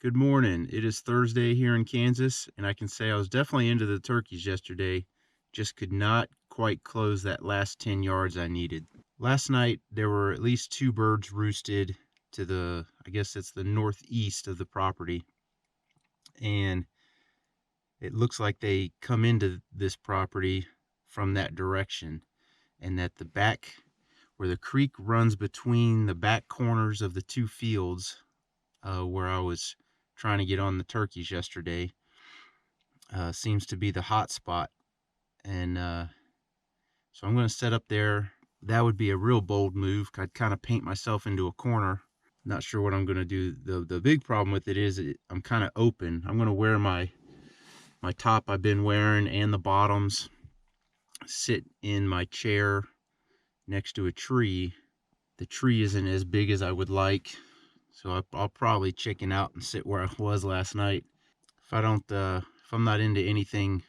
Good morning. It is Thursday here in Kansas, and I can say I was definitely into the turkeys yesterday. Just could not quite close that last 10 yards I needed. Last night, there were at least two birds roosted to I guess it's the northeast of the property. And it looks like they come into this property from that direction. And that the back, where the creek runs between the back corners of the two fields, where I was trying to get on the turkeys yesterday, seems to be the hot spot. And so I'm going to set up there. That would be a real bold move. I'd kind of paint myself into a corner. Not sure what I'm going to do. The big problem with it is I'm kind of open. I'm going to wear my top I've been wearing and the bottoms, sit in my chair next to a tree. The tree isn't as big as I would like, so I'll probably chicken out and sit where I was last night. If I'm not into anything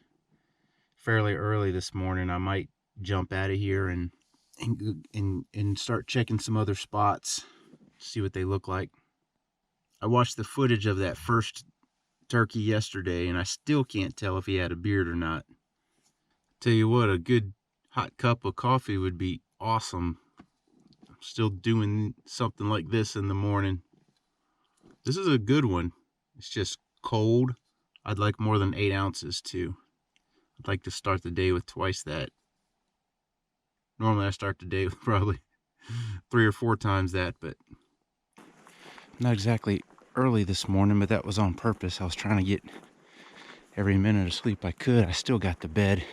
fairly early this morning, I might jump out of here and start checking some other spots, see what they look like. I watched the footage of that first turkey yesterday, and I still can't tell if he had a beard or not. Tell you what, a good hot cup of coffee would be awesome. I'm still doing something like this in the morning. This is a good one. It's just cold. I'd like more than 8 ounces too. I'd like to start the day with twice that. Normally I start the day with probably 3 or 4 times that, but not exactly early this morning, but that was on purpose. I was trying to get every minute of sleep I could. I still got to bed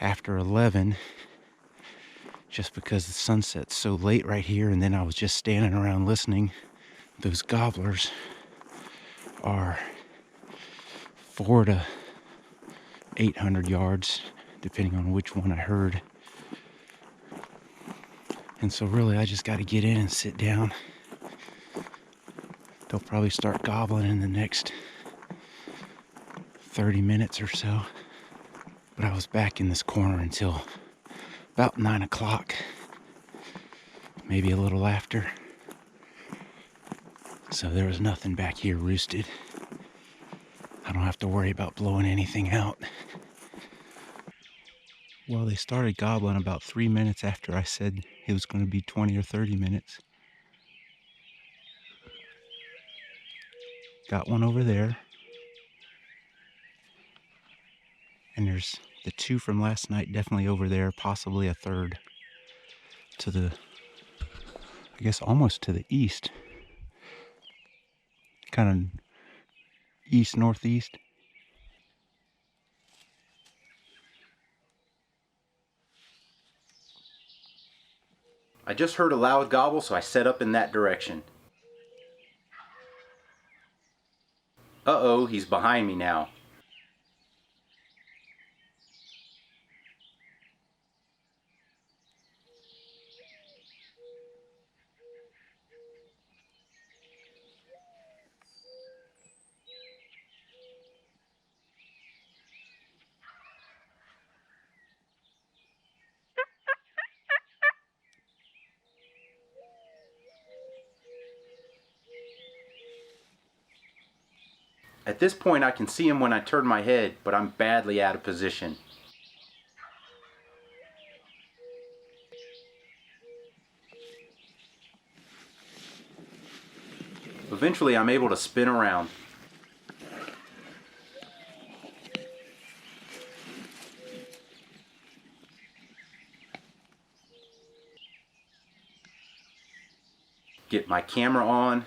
after 11 just because the sunset's so late right here, and then I was just standing around listening. Those gobblers are 400 to 800 yards, depending on which one I heard. And so really I just got to get in and sit down. They'll probably start gobbling in the next 30 minutes or so. But I was back in this corner until about 9 o'clock, maybe a little after. So there was nothing back here roosted. I don't have to worry about blowing anything out. Well, they started gobbling about 3 minutes after I said it was going to be 20 or 30 minutes. Got one over there. And there's the two from last night definitely over there, possibly a third to the, I guess almost to the east. Kind of east, northeast. I just heard a loud gobble, so I set up in that direction. Uh-oh, he's behind me now. At this point, I can see him when I turn my head, but I'm badly out of position. Eventually, I'm able to spin around. Get my camera on.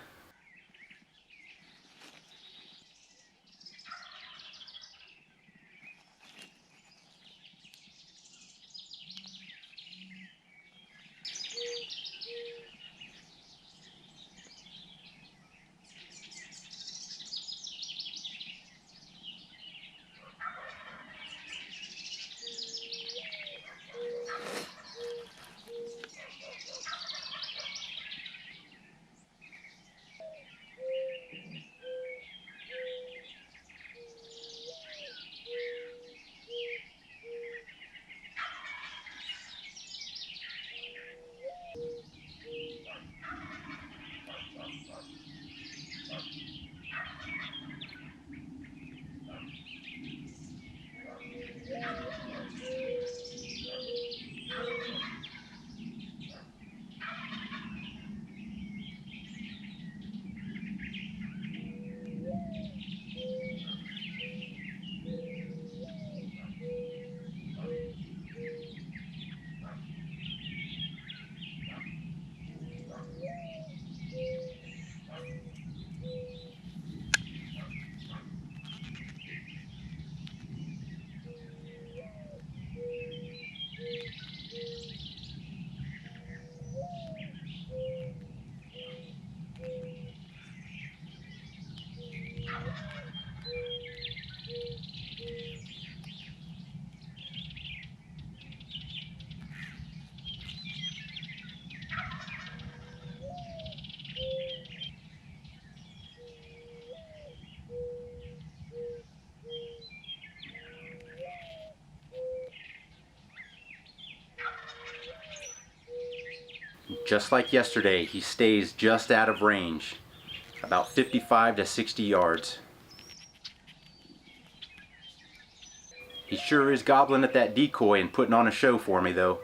Just like yesterday, he stays just out of range, about 55 to 60 yards. He sure is gobbling at that decoy and putting on a show for me though.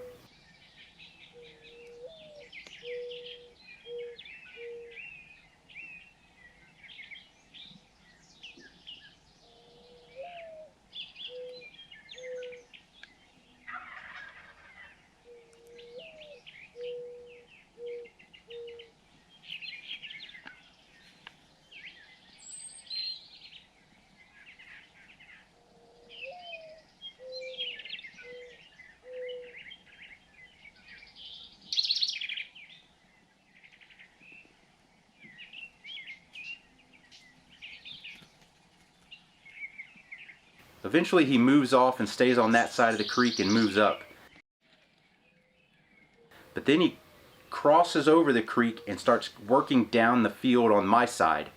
Eventually he moves off and stays on that side of the creek and moves up. But then he crosses over the creek and starts working down the field on my side.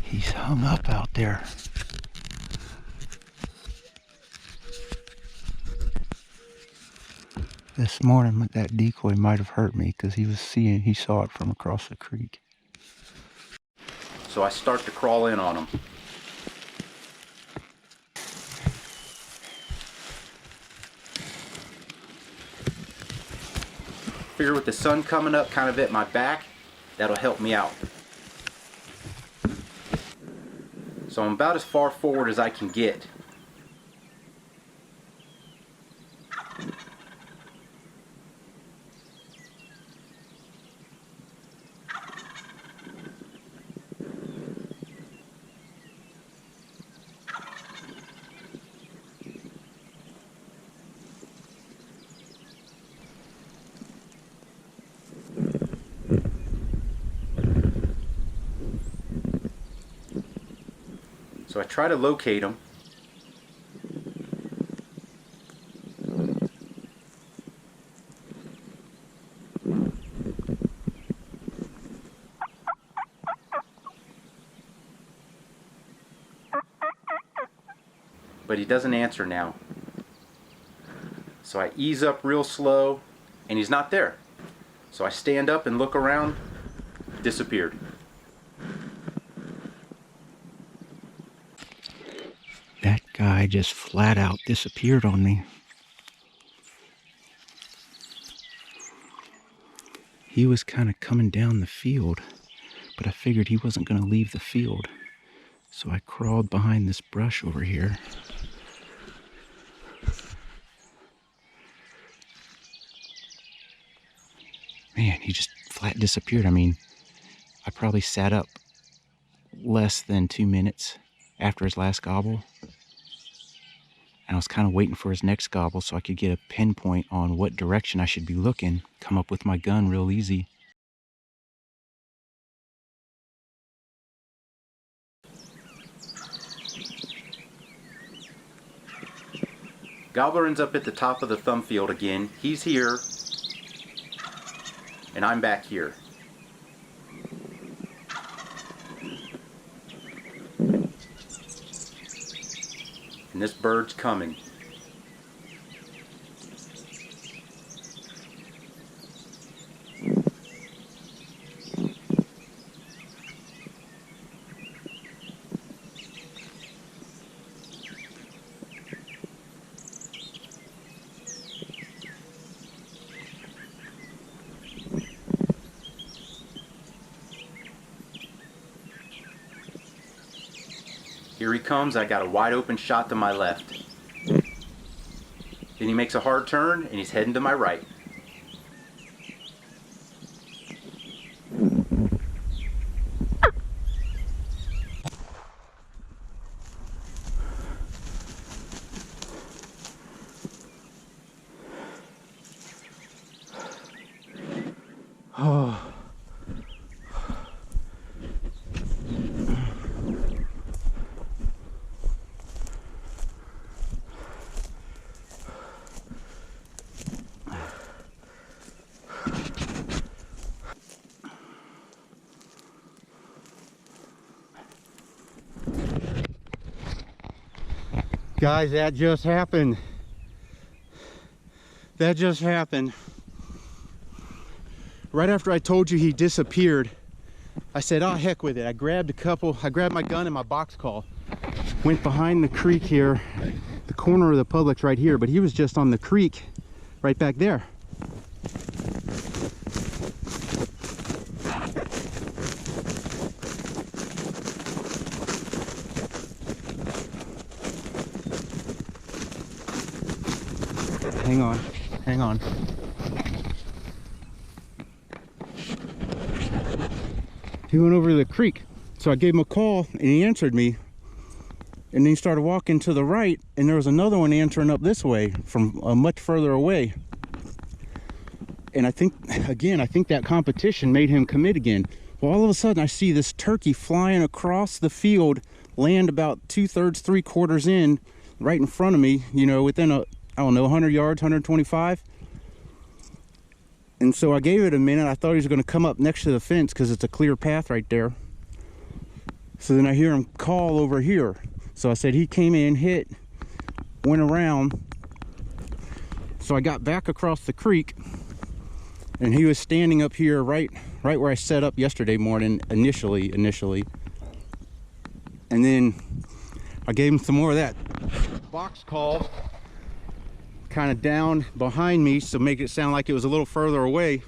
He's hung up out there. This morning that decoy might have hurt me because he saw it from across the creek. So I start to crawl in on him. Figure with the sun coming up kind of at my back, that'll help me out. So I'm about as far forward as I can get. So I try to locate him. But he doesn't answer now. So I ease up real slow and he's not there. So I stand up and look around, disappeared. That guy just flat out disappeared on me. He was kind of coming down the field, but I figured he wasn't going to leave the field. So I crawled behind this brush over here. Man, he just flat disappeared. I mean, I probably sat up less than 2 minutes after his last gobble. And I was kind of waiting for his next gobble so I could get a pinpoint on what direction I should be looking, come up with my gun real easy. Gobbler ends up at the top of the thumb field again. He's here, and I'm back here. And this bird's coming. Here he comes. I got a wide open shot to my left. Then he makes a hard turn and he's heading to my right. Guys, that just happened. That just happened. Right after I told you he disappeared, I said, oh, heck with it. I grabbed my gun and my box call. Went behind the creek here. The corner of the Publix right here, but he was just on the creek right back there. Hang on, hang on. He went over to the creek. So I gave him a call and he answered me. And then he started walking to the right, and there was another one answering up this way from much further away. And I think that competition made him commit again. Well, all of a sudden I see this turkey flying across the field, land about 2/3, 3/4 in, right in front of me, you know, within I don't know, 100 yards, 125. And so I gave it a minute. I thought he was going to come up next to the fence because it's a clear path right there. So then I hear him call over here. So I said he came in, hit, went around. So I got back across the creek, and he was standing up here right where I set up yesterday morning initially. And then I gave him some more of that box call, kind of down behind me, so make it sound like it was a little further away.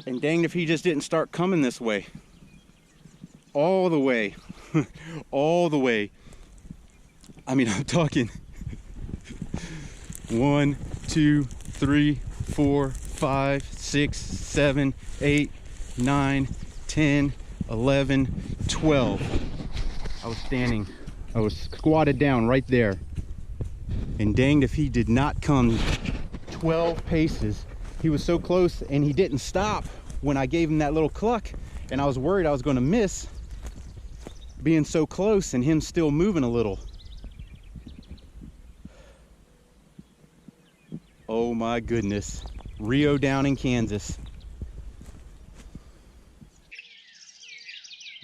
And dang if he just didn't start coming this way. All the way. All the way. I mean, I'm talking 1, 2, 3, 4, 5, 6, 7, 8, 9, 10, 11, 12. I was squatted down right there. And danged if he did not come 12 paces. He was so close, and he didn't stop when I gave him that little cluck. And I was worried I was going to miss being so close and him still moving a little. Oh my goodness. Rio down in Kansas.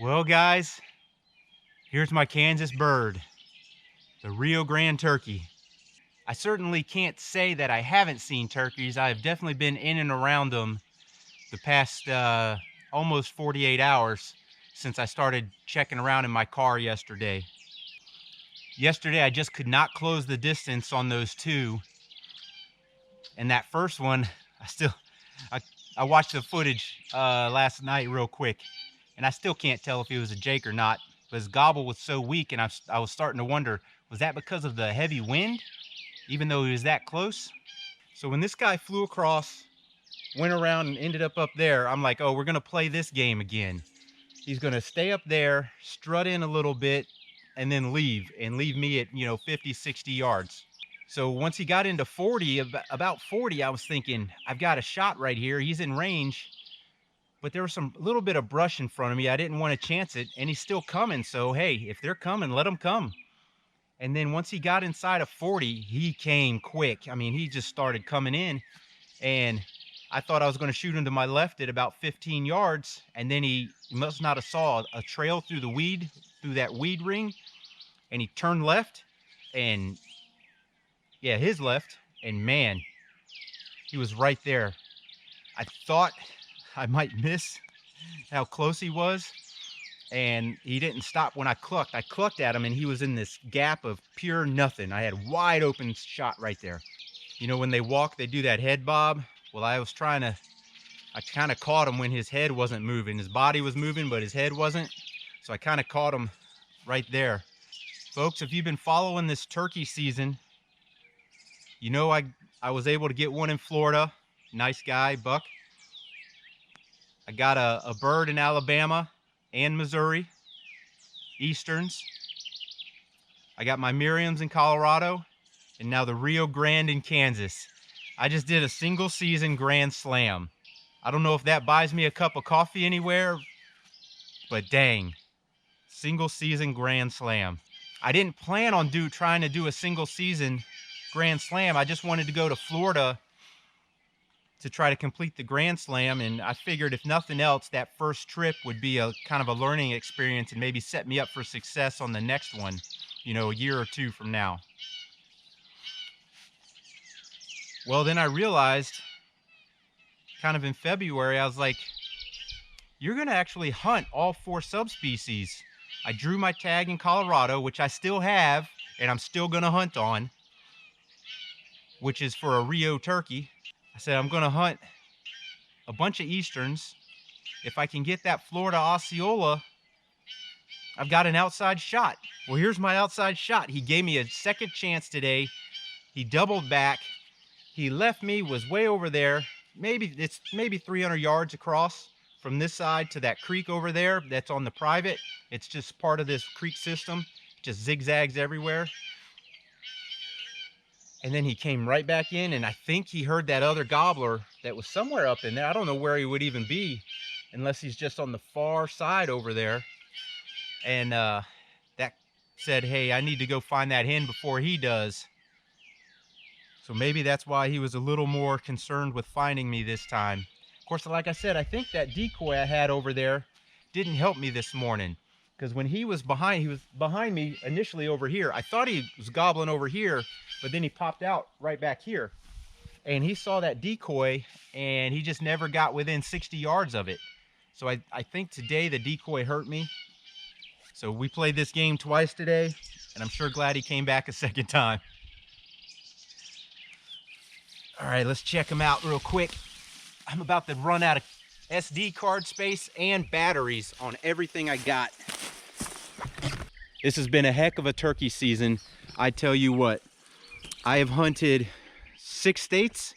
Well, guys, here's my Kansas bird, the Rio Grande turkey. I certainly can't say that I haven't seen turkeys. I have definitely been in and around them the past almost 48 hours since I started checking around in my car yesterday. Yesterday, I just could not close the distance on those two. And that first one, I watched the footage last night real quick, and I still can't tell if he was a jake or not. But his gobble was so weak, and I was starting to wonder, was that because of the heavy wind, even though he was that close? So when this guy flew across, went around and ended up there, I'm like, oh, we're gonna play this game again. He's gonna stay up there, strut in a little bit, and then leave me at, 50, 60 yards. So once he got into 40, about 40, I was thinking, I've got a shot right here. He's in range, but there was some little bit of brush in front of me. I didn't want to chance it, and he's still coming. So, hey, if they're coming, let them come. And then once he got inside of 40, he came quick. I mean, he just started coming in, and I thought I was going to shoot him to my left at about 15 yards, and then he must not have saw a trail through that weed ring, and he turned left, and yeah, his left, and man, he was right there. I thought I might miss how close he was, and he didn't stop when I clucked. I clucked at him, and he was in this gap of pure nothing. I had wide open shot right there. You know, when they walk, they do that head bob. Well, I kind of caught him when his head wasn't moving. His body was moving, but his head wasn't. So I kind of caught him right there. Folks, if you've been following this turkey season, you know I was able to get one in Florida. Nice guy, buck. I got a bird in Alabama and Missouri, Easterns. I got my Miriams in Colorado, and now the Rio Grande in Kansas. I just did a single season Grand Slam. I don't know if that buys me a cup of coffee anywhere, but dang, single season Grand Slam. I didn't plan on trying to do a single season Grand Slam. I just wanted to go to Florida to try to complete the Grand Slam, and I figured if nothing else, that first trip would be a kind of a learning experience and maybe set me up for success on the next one, you know, a year or two from now. Well, then I realized kind of in February, I was like, you're going to actually hunt all 4 subspecies. I drew my tag in Colorado, which I still have, and I'm still going to hunt on, which is for a Rio turkey. I said, I'm going to hunt a bunch of Easterns. If I can get that Florida Osceola, I've got an outside shot. Well, here's my outside shot. He gave me a second chance today. He doubled back. He left me, was way over there. It's maybe 300 yards across from this side to that creek over there that's on the private. It's just part of this creek system, just zigzags everywhere. And then he came right back in, and I think he heard that other gobbler that was somewhere up in there. I don't know where he would even be unless he's just on the far side over there. And that said, hey, I need to go find that hen before he does. So maybe that's why he was a little more concerned with finding me this time. Of course, like I said, I think that decoy I had over there didn't help me this morning, because when he was behind me initially over here. I thought he was gobbling over here, but then he popped out right back here. And he saw that decoy, and he just never got within 60 yards of it. So I think today the decoy hurt me. So we played this game twice today, and I'm sure glad he came back a second time. All right, let's check them out real quick. I'm about to run out of SD card space and batteries on everything I got. This has been a heck of a turkey season. I tell you what, I have hunted 6 states.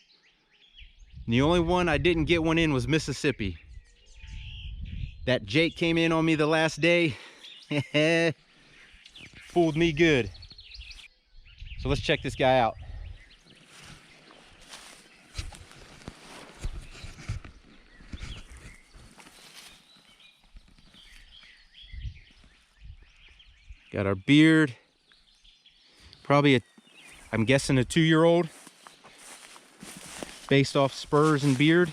And the only one I didn't get one in was Mississippi. That Jake came in on me the last day. Fooled me good. So let's check this guy out. Got our beard. Probably I'm guessing a 2-year-old. Based off spurs and beard.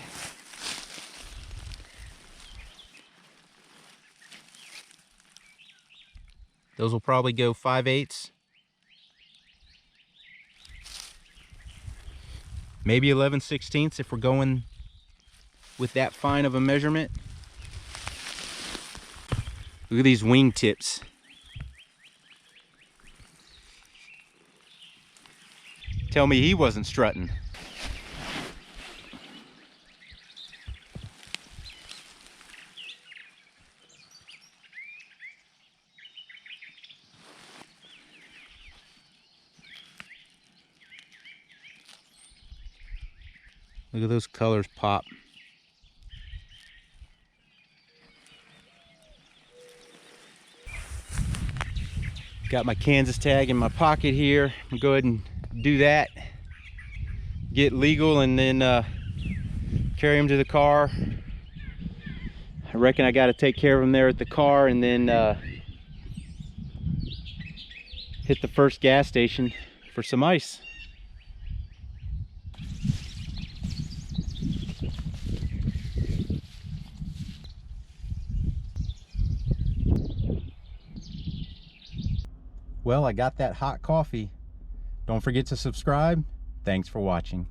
Those will probably go 5/8. Maybe 11/16 if we're going with that fine of a measurement. Look at these wing tips. Tell me he wasn't strutting. Look at those colors pop. Got my Kansas tag in my pocket here. I'm gonna go ahead and do that. Get legal and then carry him to the car. I reckon I got to take care of him there at the car and then hit the first gas station for some ice. Well, I got that hot coffee. Don't forget to subscribe. Thanks for watching.